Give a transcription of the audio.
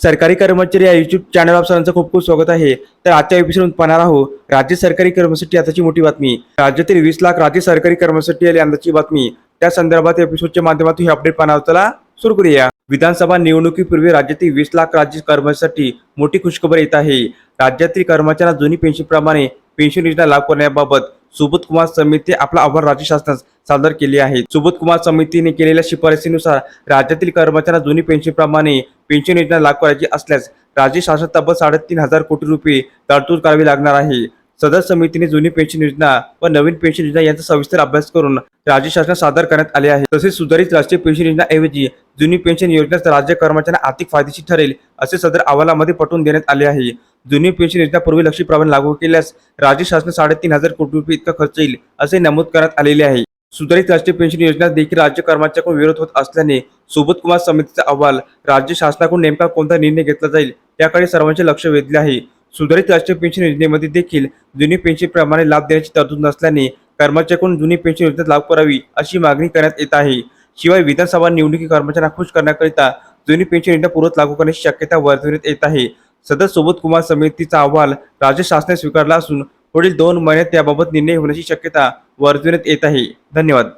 सरकारी कर्मचारी या युट्यूब चॅनल आप सर्वांचं खूप खूप स्वागत आहे। तर आजच्या एपिसोड पाहणार आहोत राज्य सरकारी कर्मचारी आताची मोठी बातमी। राज्यातील 20 लाख राज्य सरकारी कर्मचारी आली यंदाची बातमी। त्या संदर्भात एपिसोडच्या माध्यमातून ही अपडेट पाहणार आहोत। चला सुरू करूया। विधानसभा निवडणुकीपूर्वी राज्यातील 20 लाख राज्य कर्मचाऱ्यांसाठी मोठी खुशखबर येत आहे। राज्यातील कर्मचाऱ्यांना जुनी पेन्शनप्रमाणे पेन्शन योजना लागू करण्याबाबत सुबोध कुमार समिती आपला अहवाल राज्य शासनास सादर केले आहे। सुबोध कुमार समितीने केलेल्या शिफारसीनुसार राज्यातील कर्मचाऱ्यांना जुनी पेन्शनप्रमाणे पेन्शन योजना लागू करायची असल्यास राज्य शासन तब्बल 3,500 कोटी रुपये तरतूद करावी लागणार आहे। सदर समितीने जुनी पेन्शन योजना व नवीन पेन्शन योजना यांचा सविस्तर अभ्यास करून राज्य शासनास सादर करण्यात आले आहे। तसेच सुधारित राष्ट्रीय पेन्शन योजनाऐवजी जुनी पेन्शन योजनाच राज्य कर्मचाऱ्यांना आर्थिक फायदेशीर ठरेल असे सदर अहवालामध्ये पटवून देण्यात आले आहे। जुनी पेन्शन योजना पूर्वी लक्षितप्रमाणे लागू केल्यास राज्य शासन 3,500 कोटी रुपये इतका खर्च येईल असे नमूद करण्यात आलेले आहे। सुधारित राष्ट्रीय पेन्शन योजना देखील राज्य कर्मचाऱ्यांकडून विरोध होत असल्याने सुबोध कुमार समितीचा अहवाल राज्य शासनाकडून नेमका कोणता निर्णय घेतला जाईल याकडे सर्वांचे लक्ष वेधले आहे। सुधारित राष्ट्रीय पेन्शन योजनेमध्ये देखील जुनी पेन्शनप्रमाणे लाभ देण्याची तरतूद नसल्याने कर्मचाऱ्यांकडून जुनी पेन्शन योजना लागू करावी अशी मागणी करण्यात येत आहे। शिवाय विधानसभा निवडणुकी कर्मचाऱ्यांना खुश करण्याकरिता जुनी पेन्शन योजना पूर्वत लागू करण्याची शक्यता वर्तवण्यात येत आहे। सदर सुबोध कुमार समितीचा अहवाल राज्य शासनाने स्वीकारला असून पुढील 2 महिन्यात त्याबाबत निर्णय होण्याची शक्यता वर्तवण्यात येत आहे। धन्यवाद।